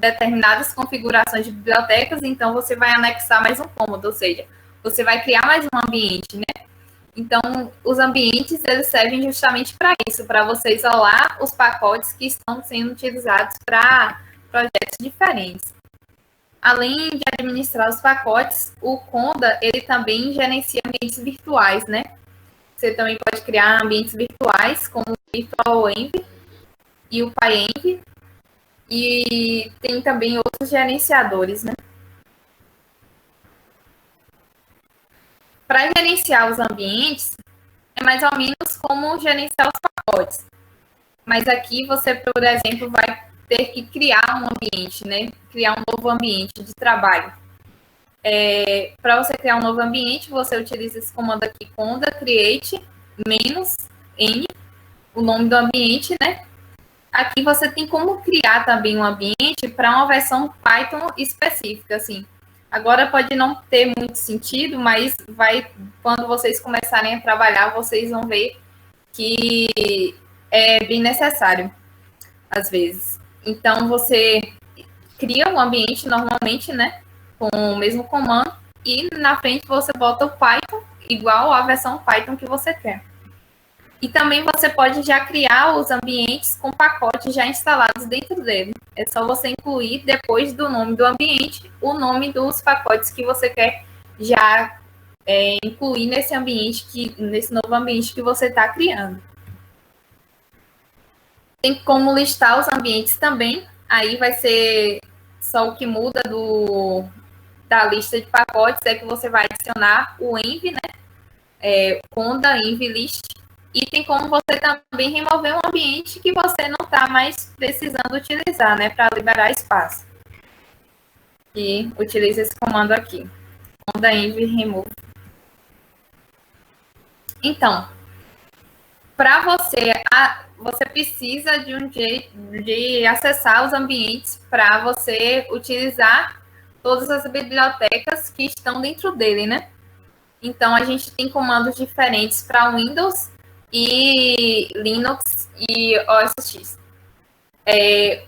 determinadas configurações de bibliotecas, então você vai anexar mais um cômodo, ou seja, você vai criar mais um ambiente, né? Então, os ambientes, eles servem justamente para isso, para você isolar os pacotes que estão sendo utilizados para projetos diferentes. Além de administrar os pacotes, o Conda, ele também gerencia ambientes virtuais, né? Você também pode criar ambientes virtuais, como o VirtualEnv e o PyEnv, e tem também outros gerenciadores, né? Para gerenciar os ambientes, é mais ou menos como gerenciar os pacotes. Mas aqui você, por exemplo, vai ter que criar um ambiente, né? Criar um novo ambiente de trabalho. Para você criar um novo ambiente, você utiliza esse comando aqui, conda create -n, o nome do ambiente, né? Aqui você tem como criar também um ambiente para uma versão Python específica, assim. Agora pode não ter muito sentido, mas quando vocês começarem a trabalhar, vocês vão ver que é bem necessário, às vezes. Então, você cria um ambiente normalmente, né, com o mesmo comando, e na frente você bota o Python, igual a versão Python que você quer. E também você pode já criar os ambientes com pacotes já instalados dentro dele. É só você incluir, depois do nome do ambiente, o nome dos pacotes que você quer já incluir nesse ambiente, nesse novo ambiente que você está criando. Tem como listar os ambientes também. Aí vai ser só o que muda da lista de pacotes é que você vai adicionar o env, né? Conda env list. E tem como você também remover um ambiente que você não está mais precisando utilizar, né? Para liberar espaço. E utiliza esse comando aqui. Conda env remove. Então, para você precisa de um jeito de acessar os ambientes para você utilizar todas as bibliotecas que estão dentro dele, né? Então, a gente tem comandos diferentes para Windows e Linux e OS X.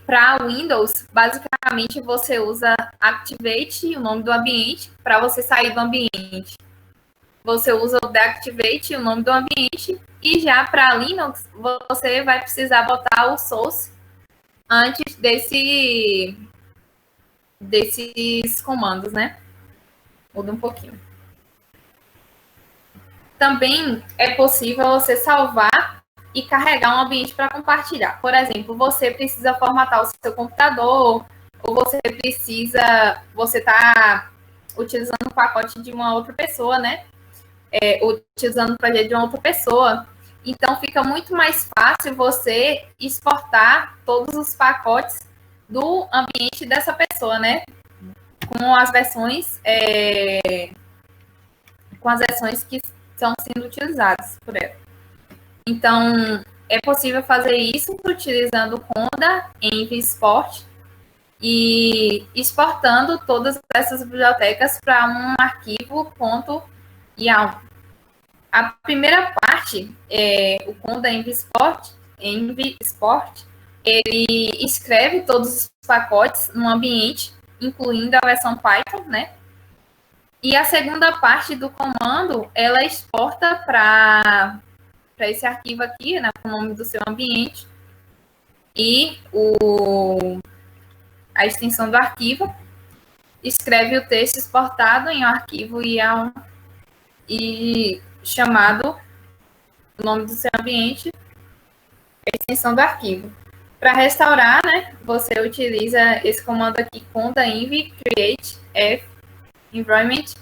Para Windows, basicamente, você usa Activate, o nome do ambiente, para você sair do ambiente. Você usa o Deactivate, o nome do ambiente, e já para Linux, você vai precisar botar o source antes desses comandos, né? Muda um pouquinho. Também é possível você salvar e carregar um ambiente para compartilhar. Por exemplo, você precisa formatar o seu computador, ou você está utilizando um pacote de uma outra pessoa, né? Utilizando o projeto de uma outra pessoa. Então, fica muito mais fácil você exportar todos os pacotes do ambiente dessa pessoa, né? Com as versões que estão sendo utilizadas por ela. Então, é possível fazer isso utilizando o Conda env export e exportando todas essas bibliotecas para um arquivo .yaml. A primeira parte, o Conda env export, ele escreve todos os pacotes no ambiente, incluindo a versão Python, né? E a segunda parte do comando, ela exporta para esse arquivo aqui, né, com o nome do seu ambiente e a extensão do arquivo, escreve o texto exportado em um arquivo e chamado o nome do seu ambiente, a extensão do arquivo. Para restaurar, né, você utiliza esse comando aqui, conda env create f environment,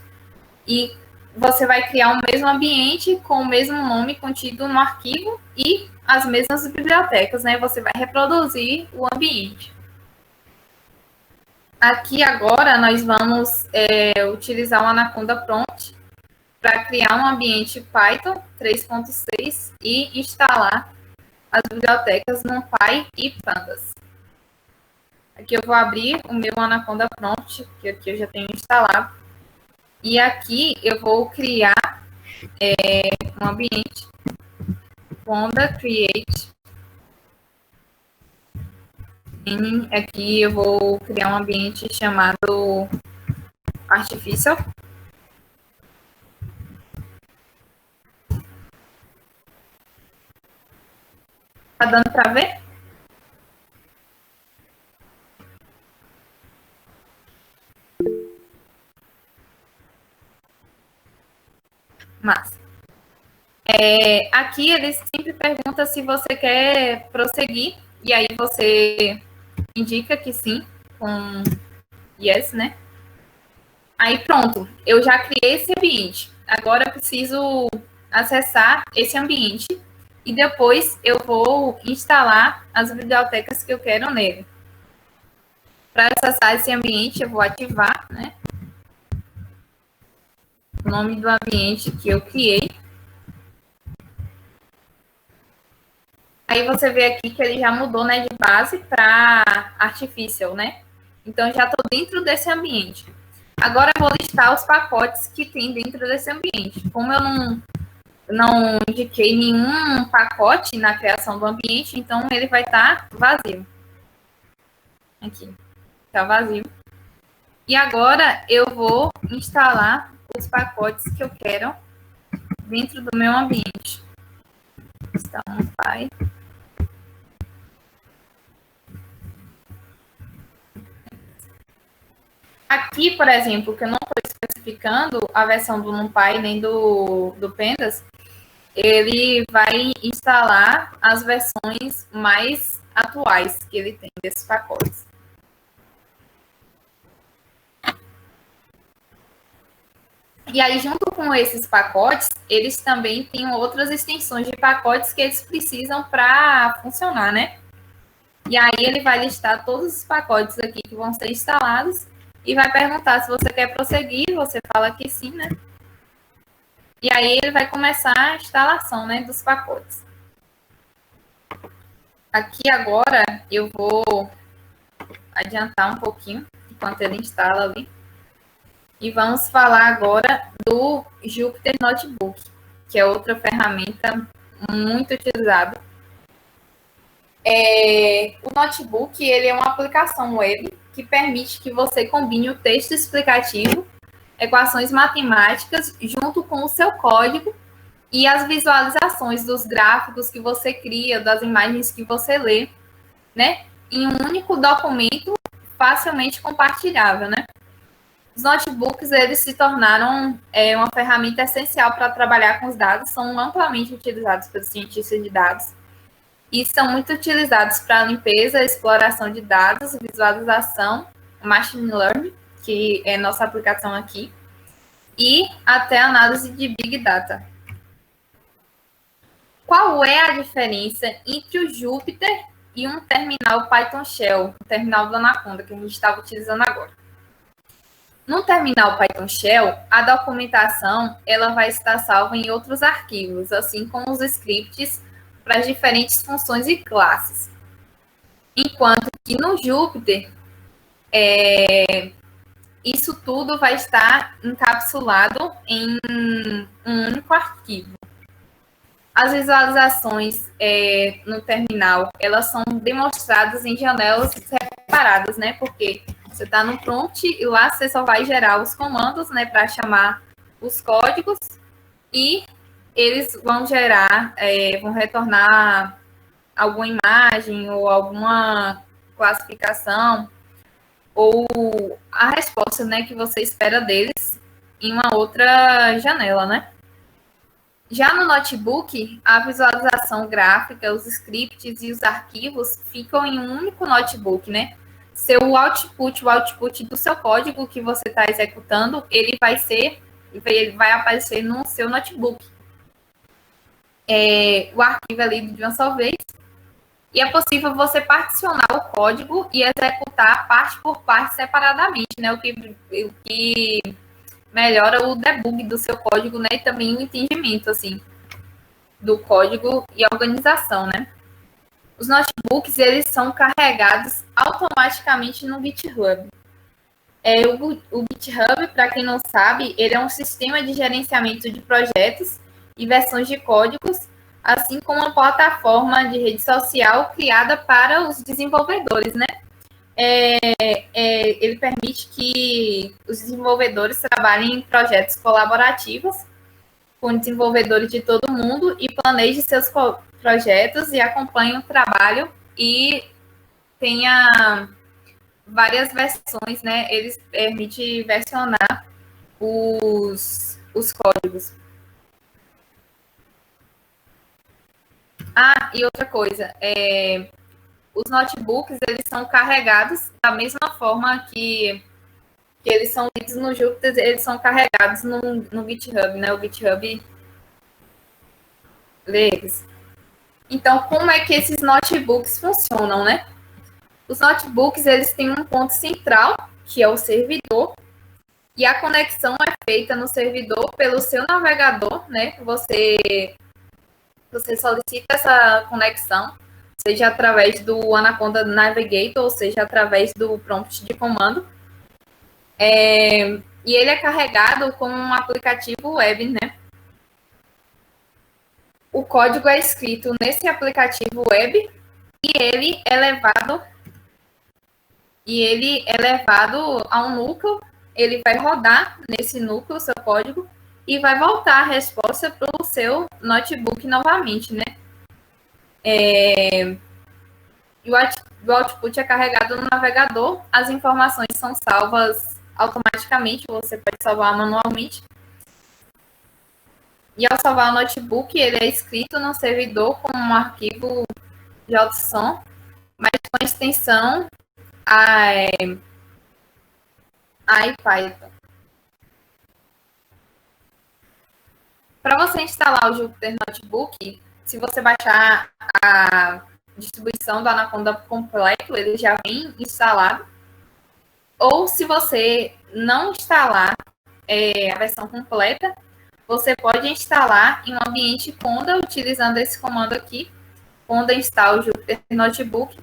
e você vai criar o mesmo ambiente com o mesmo nome contido no arquivo e as mesmas bibliotecas, né? Você vai reproduzir o ambiente. Aqui agora nós vamos utilizar o Anaconda Prompt para criar um ambiente Python 3.6 e instalar as bibliotecas NumPy e Pandas. Aqui eu vou abrir o meu Anaconda Prompt, que aqui eu já tenho instalado. E aqui eu vou criar um ambiente Conda create Aqui eu vou criar um ambiente chamado Artificial. Tá dando para ver? Massa. Aqui eles sempre perguntam se você quer prosseguir, e aí você indica que sim, com yes, né? Aí pronto, eu já criei esse ambiente. Agora eu preciso acessar esse ambiente e depois eu vou instalar as bibliotecas que eu quero nele. Para acessar esse ambiente, eu vou ativar, né, o nome do ambiente que eu criei. Aí você vê aqui que ele já mudou, né, de base para Artificial, né? Então, eu já estou dentro desse ambiente. Agora, eu vou listar os pacotes que tem dentro desse ambiente. Como eu não indiquei nenhum pacote na criação do ambiente, então ele vai estar vazio. Aqui, está vazio. E agora, eu vou instalar os pacotes que eu quero dentro do meu ambiente. Está no Pai. Aqui, por exemplo, que eu não estou especificando a versão do NumPy nem do Pandas, ele vai instalar as versões mais atuais que ele tem desses pacotes. E aí, junto com esses pacotes, eles também têm outras extensões de pacotes que eles precisam para funcionar, né? E aí ele vai listar todos os pacotes aqui que vão ser instalados e vai perguntar se você quer prosseguir, você fala que sim, né? E aí ele vai começar a instalação, né, dos pacotes. Aqui agora eu vou adiantar um pouquinho enquanto ele instala ali. E vamos falar agora do Jupyter Notebook, que é outra ferramenta muito utilizada. O Notebook ele é uma aplicação web que permite que você combine o texto explicativo, equações matemáticas, junto com o seu código e as visualizações dos gráficos que você cria, das imagens que você lê, né? Em um único documento facilmente compartilhável, né? Os notebooks, eles se tornaram uma ferramenta essencial para trabalhar com os dados, são amplamente utilizados pelos cientistas de dados e são muito utilizados para limpeza, exploração de dados, visualização, machine learning, que é nossa aplicação aqui, e até análise de Big Data. Qual é a diferença entre o Jupyter e um terminal Python Shell, o terminal do Anaconda, que a gente estava utilizando agora? No terminal Python Shell, a documentação ela vai estar salva em outros arquivos, assim como os scripts para as diferentes funções e classes. Enquanto que no Jupyter, isso tudo vai estar encapsulado em um único arquivo. As visualizações no terminal, elas são demonstradas em janelas separadas, né? Porque você está no prompt e lá você só vai gerar os comandos, né, para chamar os códigos e eles vão gerar, vão retornar alguma imagem ou alguma classificação ou a resposta, né, que você espera deles em uma outra janela, né? Já no notebook, a visualização gráfica, os scripts e os arquivos ficam em um único notebook, né? O output do seu código que você está executando, ele vai aparecer no seu notebook. O arquivo ali de uma só vez. E é possível você particionar o código e executar parte por parte separadamente, né? O que melhora o debug do seu código, né? E também o entendimento, assim, do código e a organização, né? Os notebooks, eles são carregados automaticamente no GitHub. O GitHub, para quem não sabe, ele é um sistema de gerenciamento de projetos e versões de códigos, assim como uma plataforma de rede social criada para os desenvolvedores, né? ele permite que os desenvolvedores trabalhem em projetos colaborativos com desenvolvedores de todo mundo e planeje seus projetos e acompanhe o trabalho e tenha várias versões, né? Eles permitem versionar os códigos. Ah, e outra coisa, os notebooks, eles são carregados da mesma forma que eles são lidos no Jupyter, eles são carregados no GitHub, né? O GitHub lê eles. Então, como é que esses notebooks funcionam, né? Os notebooks, eles têm um ponto central, que é o servidor, e a conexão é feita no servidor pelo seu navegador, né? Você solicita essa conexão, seja através do Anaconda Navigator, ou seja através do prompt de comando. E ele é carregado como um aplicativo web, né? O código é escrito nesse aplicativo web e ele é levado a um núcleo. Ele vai rodar nesse núcleo o seu código e vai voltar a resposta para o seu notebook novamente, né? E o output é carregado no navegador, as informações são salvas automaticamente, você pode salvar manualmente. E ao salvar o notebook, ele é escrito no servidor como um arquivo JSON, mas com extensão IPython. Para você instalar o Jupyter Notebook, se você baixar a distribuição do Anaconda completo, ele já vem instalado. Ou se você não instalar a versão completa, você pode instalar em um ambiente Conda utilizando esse comando aqui, Conda install Jupyter Notebook,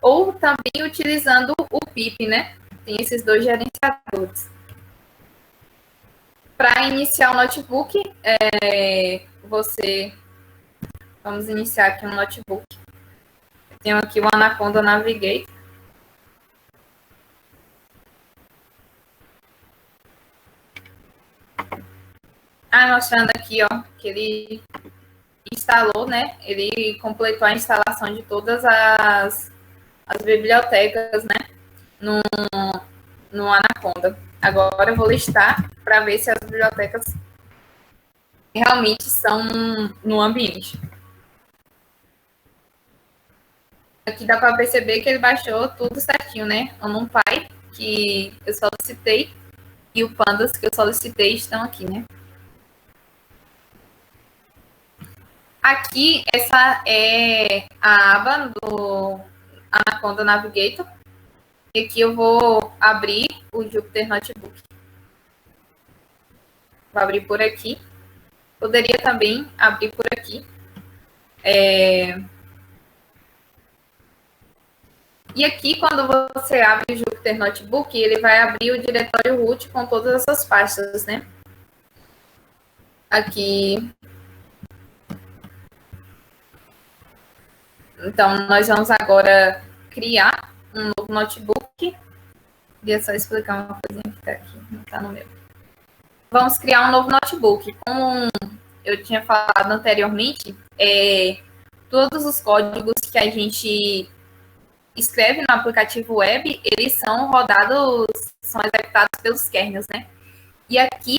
ou também utilizando o pip, né? Tem esses dois gerenciadores. Para iniciar o notebook, vamos iniciar aqui um notebook. Tenho aqui o Anaconda Navigator. Mostrando aqui, ó, que ele instalou, né? Ele completou a instalação de todas as bibliotecas, né? No Anaconda. Agora eu vou listar para ver se as bibliotecas realmente são no ambiente. Aqui dá para perceber que ele baixou tudo certinho, né? O NumPy, que eu solicitei, e o Pandas, que eu solicitei, estão aqui, né? Aqui, essa é a aba do Anaconda Navigator. E aqui eu vou abrir o Jupyter Notebook. Vou abrir por aqui. Poderia também abrir por aqui. E aqui, quando você abre o Jupyter Notebook, ele vai abrir o diretório root com todas essas pastas, né? Aqui. Então, nós vamos agora criar um novo notebook. Queria só explicar uma coisinha que está aqui, não está no meu. Vamos criar um novo notebook. Como eu tinha falado anteriormente, todos os códigos que a gente escreve no aplicativo web, eles são rodados, são executados pelos kernels, né? E aqui,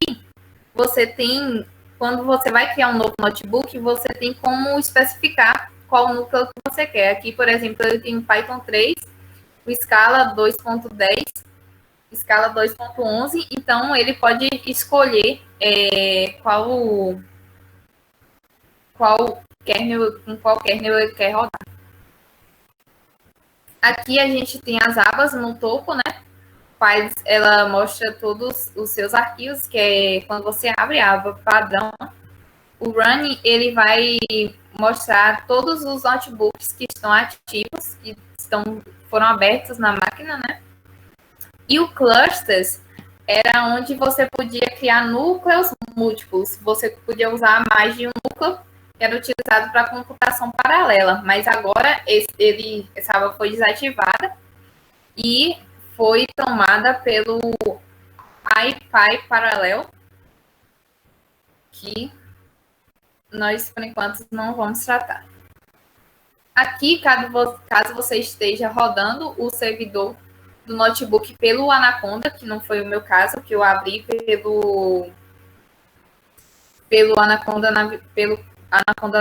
você tem, quando você vai criar um novo notebook, você tem como especificar qual núcleo que você quer. Aqui, por exemplo, eu tenho Python 3, o Scala 2.10, Scala 2.11, então ele pode escolher qual kernel, com qual kernel ele quer rodar. Aqui a gente tem as abas no topo, né? Ela mostra todos os seus arquivos, que é quando você abre a aba padrão. O Run, ele vai mostrar todos os notebooks que estão ativos, que foram abertos na máquina, né? E o Clusters era onde você podia criar núcleos múltiplos. Você podia usar mais de um núcleo, que era utilizado para computação paralela. Mas agora essa aba foi desativada. e foi tomada pelo IPy Parallel, que nós, por enquanto, não vamos tratar. Aqui, caso você esteja rodando o servidor do notebook pelo Anaconda, que não foi o meu caso, que eu abri pelo Anaconda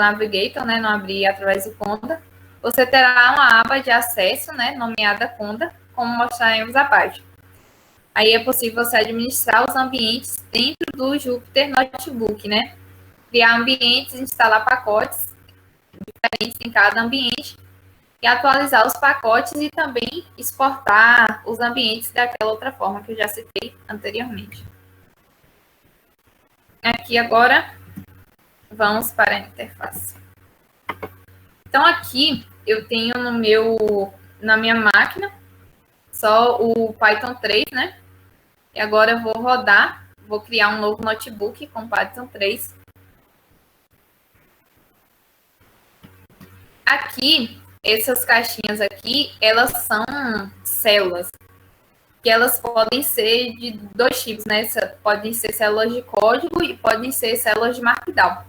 Navigator, né? Não abri através do Conda. Você terá uma aba de acesso, né? Nomeada Conda, como mostraremos abaixo. Aí é possível você administrar os ambientes dentro do Jupyter Notebook, né? Criar ambientes, instalar pacotes diferentes em cada ambiente e atualizar os pacotes e também exportar os ambientes daquela outra forma que eu já citei anteriormente. Aqui agora, vamos para a interface. Então aqui eu tenho na minha máquina só o Python 3, né? E agora eu vou criar um novo notebook com Python 3. Aqui, essas caixinhas aqui, elas são células, que elas podem ser de dois tipos, né? Podem ser células de código e podem ser células de Markdown.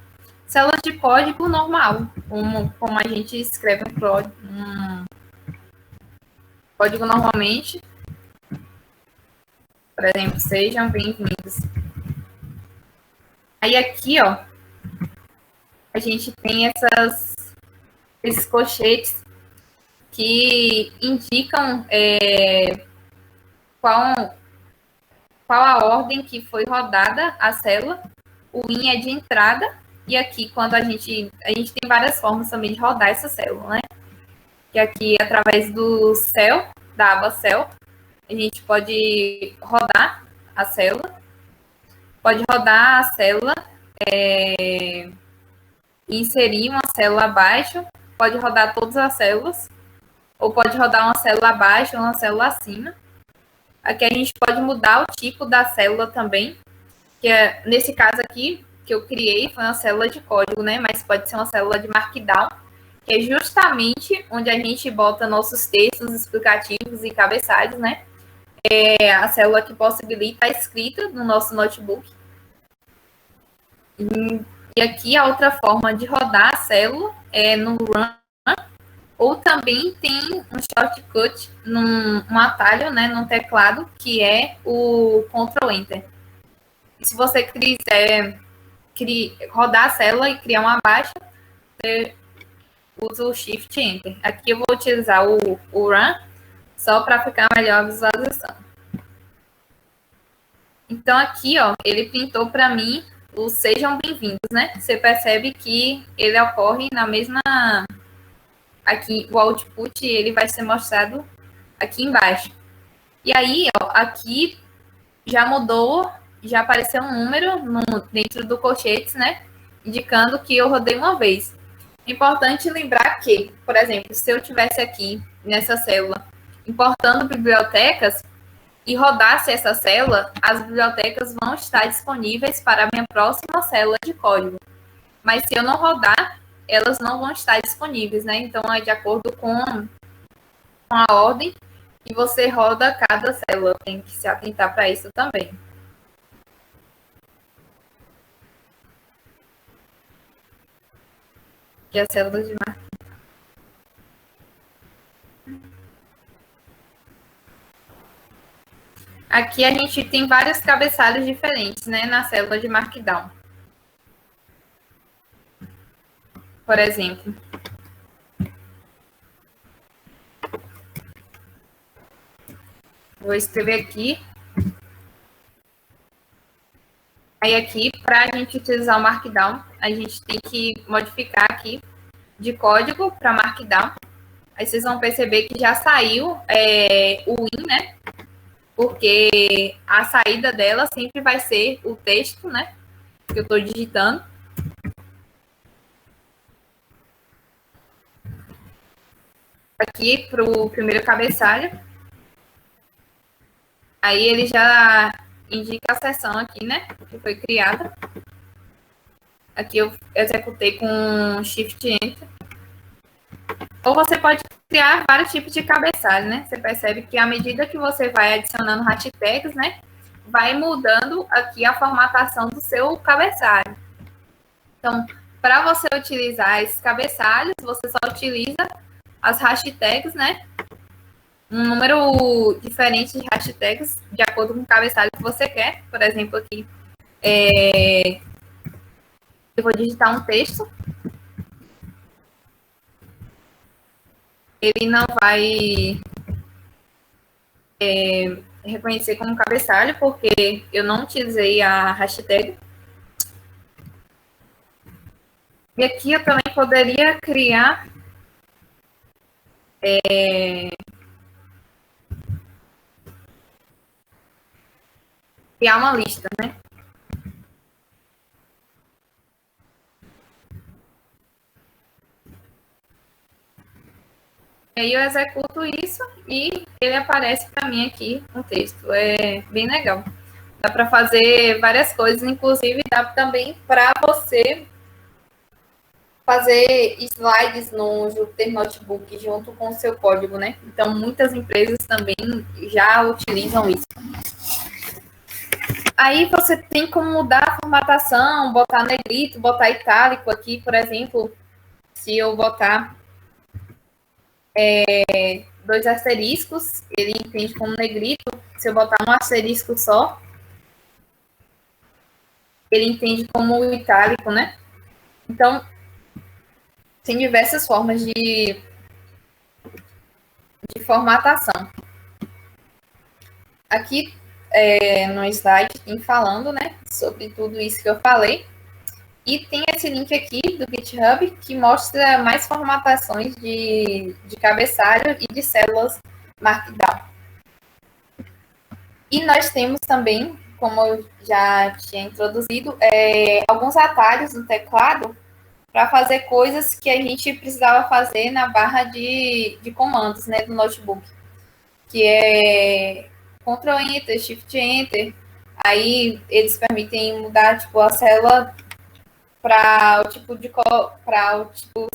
Células de código normal, como a gente escreve um código normalmente. Por exemplo, sejam bem-vindos. Aí aqui, ó, a gente tem esses colchetes que indicam qual a ordem que foi rodada a célula. O in é de entrada, e aqui, quando a gente tem várias formas também de rodar essa célula, né? Que aqui, através do cell, da aba cell, a gente pode rodar a célula, pode rodar a célula, inserir uma célula abaixo, pode rodar todas as células, ou pode rodar uma célula abaixo ou uma célula acima. Aqui a gente pode mudar o tipo da célula também, que é, nesse caso aqui, que eu criei, foi uma célula de código, né? Mas pode ser uma célula de Markdown, que é justamente onde a gente bota nossos textos explicativos e cabeçalhos, né? É a célula que possibilita a escrita no nosso notebook. E aqui a outra forma de rodar a célula é no run, ou também tem um shortcut, um atalho, né, no teclado, que é o Ctrl Enter. E se você quiser rodar a célula e criar uma baixa, você usa o Shift Enter. Aqui eu vou utilizar o Run, só para ficar melhor a visualização. Então aqui, ó, ele pintou para mim o sejam bem-vindos, né? Você percebe que ele ocorre na mesma... Aqui, o output, ele vai ser mostrado aqui embaixo. E aí, ó, aqui já mudou, já apareceu um número dentro do colchetes, né? Indicando que eu rodei uma vez. É importante lembrar que, por exemplo, se eu tivesse aqui nessa célula importando bibliotecas e rodasse essa célula, as bibliotecas vão estar disponíveis para a minha próxima célula de código. Mas se eu não rodar, elas não vão estar disponíveis, né? Então, é de acordo com a ordem que você roda cada célula. Tem que se atentar para isso também. Que as células de Markdown. Aqui a gente tem vários cabeçalhos diferentes, né, na célula de Markdown. Por exemplo, vou escrever aqui. Aí aqui, para a gente utilizar o Markdown, a gente tem que modificar aqui de código para Markdown. Aí vocês vão perceber que já saiu o in, né? Porque a saída dela sempre vai ser o texto, né? Que eu estou digitando. Aqui para o primeiro cabeçalho. Aí ele já indica a seção aqui, né? Que foi criada. Aqui eu executei com Shift Enter. Ou você pode criar vários tipos de cabeçalho, né? Você percebe que à medida que você vai adicionando hashtags, né, vai mudando aqui a formatação do seu cabeçalho. Então, para você utilizar esses cabeçalhos, você só utiliza as hashtags, né? Um número diferente de hashtags de acordo com o cabeçalho que você quer. Por exemplo, aqui, eu vou digitar um texto. Ele não vai reconhecer como cabeçalho, porque eu não utilizei a hashtag. E aqui eu também poderia criar uma lista, né? Aí eu executo isso e ele aparece para mim aqui um texto. É bem legal. Dá para fazer várias coisas, inclusive dá também para você fazer slides no Jupyter Notebook junto com o seu código, né? Então, muitas empresas também já utilizam isso. Aí você tem como mudar a formatação, botar negrito, botar itálico aqui, por exemplo, se eu botar dois asteriscos, ele entende como negrito. Se eu botar um asterisco só, ele entende como itálico, né? Então, tem diversas formas de formatação. Aqui no slide tem falando, né, sobre tudo isso que eu falei. E tem esse link aqui do GitHub que mostra mais formatações de cabeçalho e de células Markdown. E nós temos também, como eu já tinha introduzido, alguns atalhos no teclado para fazer coisas que a gente precisava fazer na barra de comandos, né, do notebook, que é Ctrl Enter, Shift Enter. Aí eles permitem mudar tipo a célula para o tipo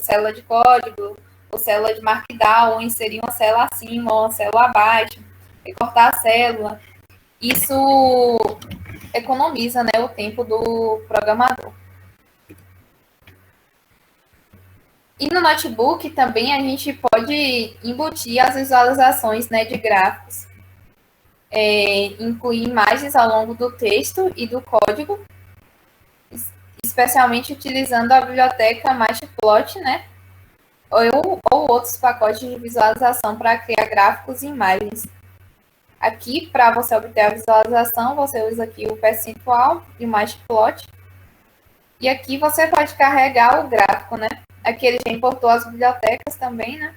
célula de código, ou célula de markdown, ou inserir uma célula acima ou uma célula abaixo, recortar a célula. Isso economiza, né, o tempo do programador. E no notebook também a gente pode embutir as visualizações, né, de gráficos, incluir imagens ao longo do texto e do código, especialmente utilizando a biblioteca Matplotlib, né, ou outros pacotes de visualização para criar gráficos e imagens. Aqui, para você obter a visualização, você usa aqui o percentual e o Matplotlib. E aqui você pode carregar o gráfico, né? Aqui ele já importou as bibliotecas também, né?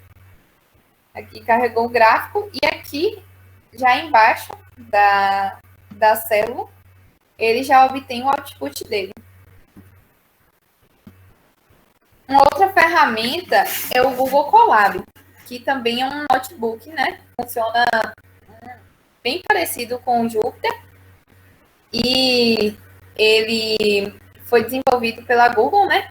Aqui carregou o gráfico e aqui, já embaixo da célula, ele já obtém o output dele. Uma outra ferramenta é o Google Colab, que também é um notebook, né? Funciona bem parecido com o Jupyter. E ele foi desenvolvido pela Google, né?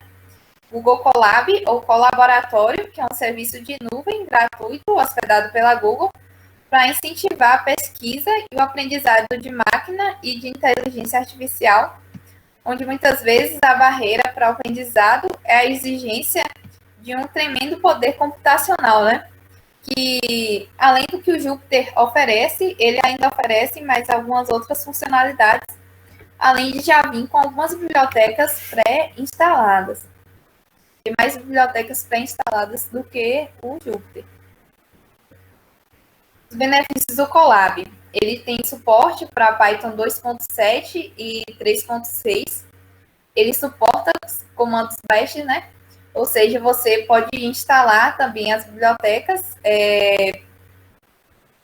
Google Colab, ou Colaboratório, que é um serviço de nuvem gratuito hospedado pela Google para incentivar a pesquisa e o aprendizado de máquina e de inteligência artificial, onde muitas vezes a barreira para o aprendizado é a exigência de um tremendo poder computacional, né? Que, além do que o Jupyter oferece, ele ainda oferece mais algumas outras funcionalidades, além de já vir com algumas bibliotecas pré-instaladas. Tem mais bibliotecas pré-instaladas do que o Jupyter. Os benefícios do Colab. Ele tem suporte para Python 2.7 e 3.6. Ele suporta comandos bash, né? Ou seja, você pode instalar também as bibliotecas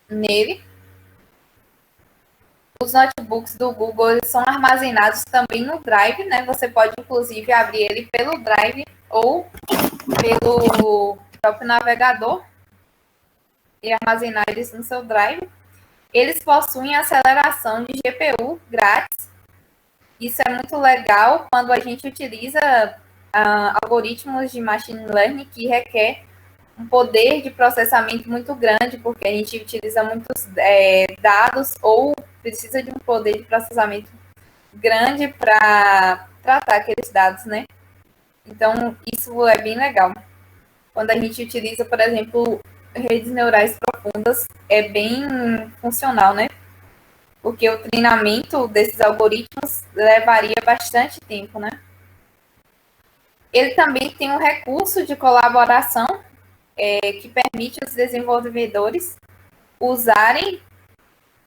nele. Os notebooks do Google são armazenados também no Drive, né? Você pode, inclusive, abrir ele pelo Drive ou pelo próprio navegador e armazenar eles no seu Drive. Eles possuem aceleração de GPU grátis. Isso é muito legal quando a gente utiliza algoritmos de machine learning que requer um poder de processamento muito grande, porque a gente utiliza muitos dados ou precisa de um poder de processamento grande para tratar aqueles dados, né? Então, isso é bem legal. Quando a gente utiliza, por exemplo, redes neurais profundas, é bem funcional, né? Porque o treinamento desses algoritmos levaria bastante tempo, né? Ele também tem um recurso de colaboração que permite os desenvolvedores usarem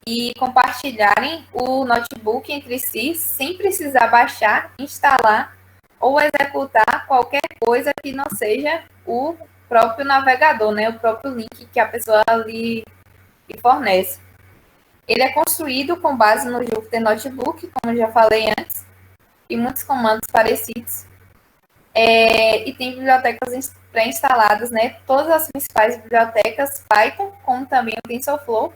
e compartilharem o notebook entre si sem precisar baixar, instalar ou executar qualquer coisa que não seja o próprio navegador, né? O próprio link que a pessoa lhe fornece. Ele é construído com base no Jupyter Notebook, como já falei antes, e muitos comandos parecidos. E tem bibliotecas pré-instaladas, né? Todas as principais bibliotecas Python, como também o TensorFlow,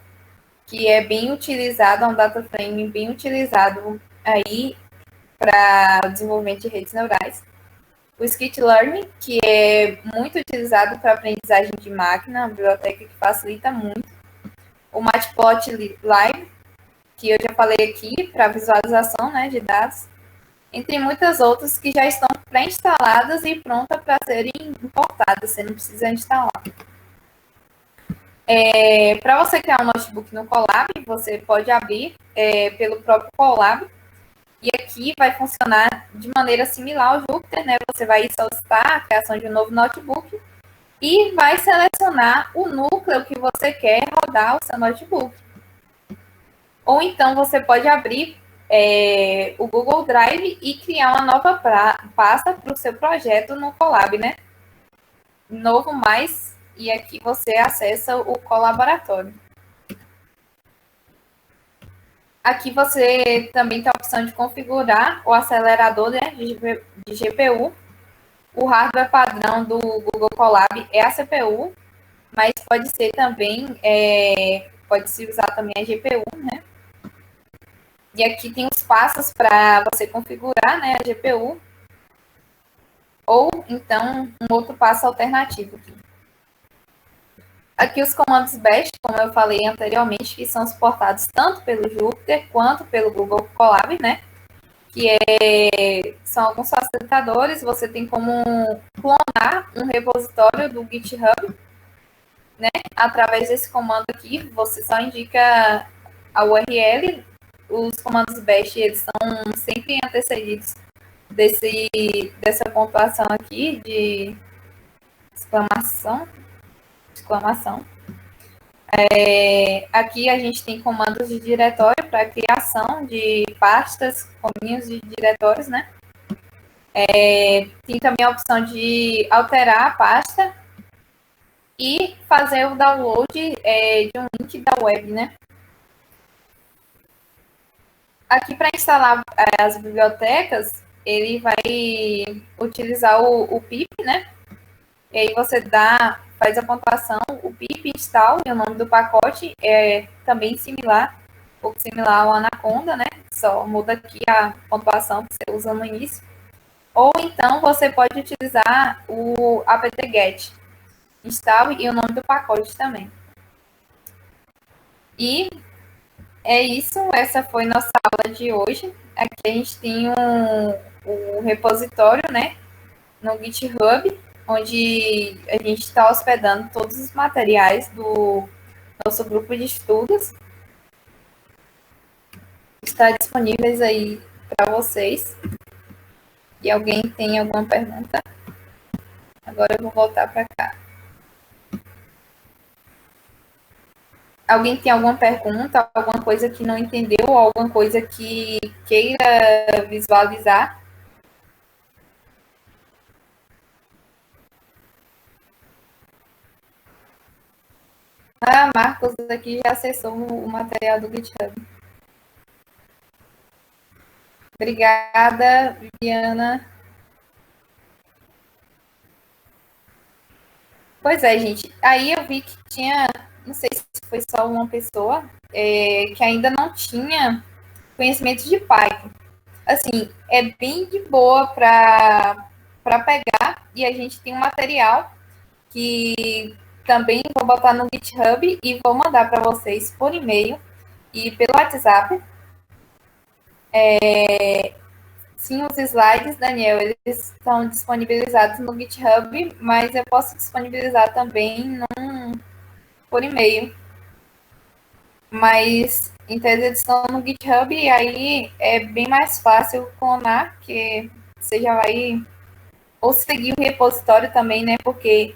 que é bem utilizado, é um data frame bem utilizado aí para desenvolvimento de redes neurais. O Scikit-learn, que é muito utilizado para aprendizagem de máquina, uma biblioteca que facilita muito. O Matplotlib, que eu já falei aqui, para visualização, né, de dados. Entre muitas outras que já estão pré-instaladas e prontas para serem importadas, você não precisa instalar. Para você criar um notebook no Colab, você pode abrir pelo próprio Colab, e aqui vai funcionar de maneira similar ao Jupyter, né? Você vai solicitar a criação de um novo notebook e vai selecionar o núcleo que você quer rodar o seu notebook. Ou então você pode abrir o Google Drive e criar uma nova pasta para o seu projeto no Colab, né? Novo mais, e aqui você acessa o colaboratório. Aqui você também tem a opção de configurar o acelerador, né, de GPU. O hardware padrão do Google Colab é a CPU, mas pode ser também, pode-se usar também a GPU, né? E aqui tem os passos para você configurar, né, a GPU, ou então um outro passo alternativo. Aqui os comandos bash, como eu falei anteriormente, que são suportados tanto pelo Jupyter quanto pelo Google Colab, né? Que são alguns facilitadores. Você tem como clonar um repositório do GitHub, né? Através desse comando aqui, você só indica a URL. Os comandos bash, eles são sempre antecedidos dessa pontuação aqui de exclamação. Aqui a gente tem comandos de diretório para criação de pastas, caminhos de diretórios, né? Tem também a opção de alterar a pasta e fazer o download de um link da web, né? Aqui para instalar as bibliotecas, ele vai utilizar o pip, né? E aí você faz a pontuação, o pip install, e o nome do pacote é também similar, um pouco similar ao Anaconda, né? Só muda aqui a pontuação que você usa no início. Ou então você pode utilizar o apt-get install e o nome do pacote também. E é isso, essa foi nossa aula de hoje. Aqui a gente tem um repositório, né, no GitHub, onde a gente está hospedando todos os materiais do nosso grupo de estudos. Está disponíveis aí para vocês. E alguém tem alguma pergunta? Agora eu vou voltar para cá. Alguém tem alguma pergunta, alguma coisa que não entendeu, alguma coisa que queira visualizar? Ah, Marcos aqui já acessou o material do GitHub. Obrigada, Viviana. Pois é, gente. Aí eu vi que tinha, não sei se foi só uma pessoa, que ainda não tinha conhecimento de Python. Assim, é bem de boa para pegar, e a gente tem um material que também vou botar no GitHub e vou mandar para vocês por e-mail e pelo WhatsApp. Sim, os slides, Daniel, eles estão disponibilizados no GitHub, mas eu posso disponibilizar também por e-mail. Mas então eles estão no GitHub e aí é bem mais fácil clonar, que você já vai ou seguir o repositório também, né? Porque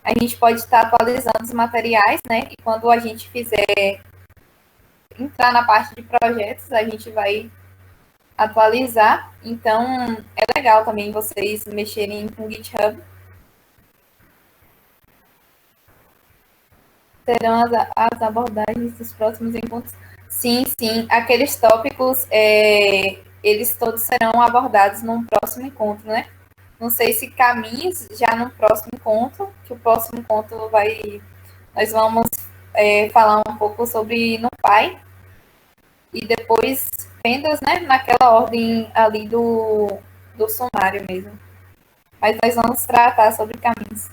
a gente pode estar atualizando os materiais, né? E quando a gente fizer entrar na parte de projetos, a gente vai atualizar. Então, é legal também vocês mexerem com o GitHub. Serão as abordagens dos próximos encontros. Sim, sim. Aqueles tópicos, eles todos serão abordados num próximo encontro, né? Não sei se caminhos já no próximo encontro, que o próximo encontro nós vamos falar um pouco sobre NumPy e depois vendas, né? Naquela ordem ali do sumário mesmo. Mas nós vamos tratar sobre caminhos.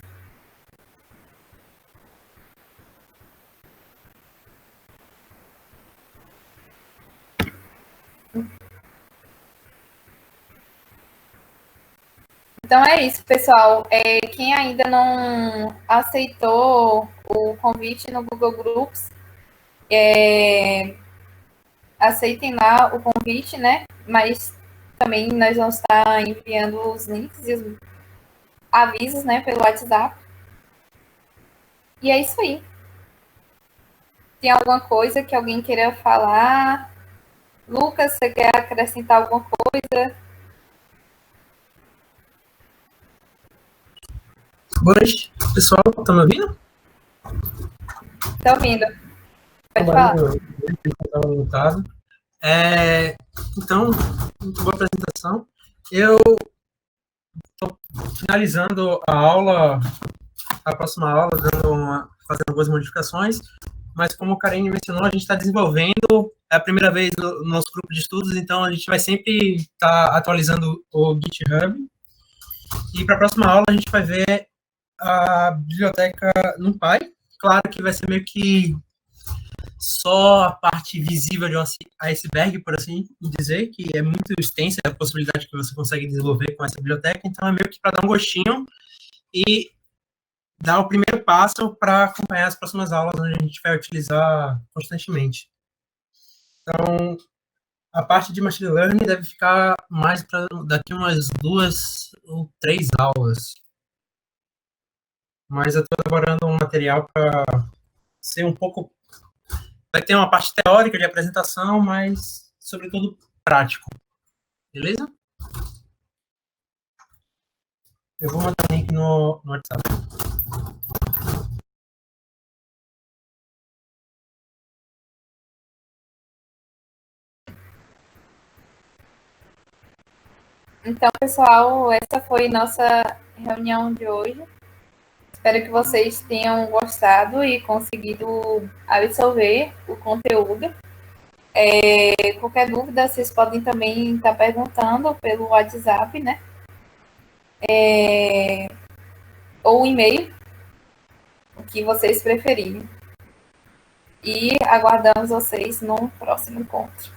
Então é isso, pessoal. Quem ainda não aceitou o convite no Google Groups, aceitem lá o convite, né? Mas também nós vamos estar enviando os links e os avisos, né, pelo WhatsApp. E é isso aí. Tem alguma coisa que alguém queira falar? Lucas, você quer acrescentar alguma coisa? Boa noite, pessoal. Estão me ouvindo? Tá ouvindo? Pode falar. Estava mutado. Então, muito boa apresentação. Eu estou finalizando a aula, a próxima aula, fazendo algumas modificações, mas como o Karine mencionou, a gente está desenvolvendo, é a primeira vez no nosso grupo de estudos, então a gente vai sempre estar atualizando o GitHub, e para a próxima aula a gente vai ver a biblioteca NumPy. Claro que vai ser meio que só a parte visível de um iceberg, por assim dizer, que é muito extensa a possibilidade que você consegue desenvolver com essa biblioteca, então é meio que para dar um gostinho e dar o primeiro passo para acompanhar as próximas aulas, onde a gente vai utilizar constantemente. Então, a parte de Machine Learning deve ficar mais para daqui umas 2 ou 3 aulas. Mas eu estou elaborando um material para ser um pouco... Vai ter uma parte teórica de apresentação, mas, sobretudo, prático. Beleza? Eu vou mandar o link no WhatsApp. Então, pessoal, essa foi nossa reunião de hoje. Espero que vocês tenham gostado e conseguido absorver o conteúdo. Qualquer dúvida, vocês podem também estar perguntando pelo WhatsApp, né? Ou e-mail, o que vocês preferirem. E aguardamos vocês no próximo encontro.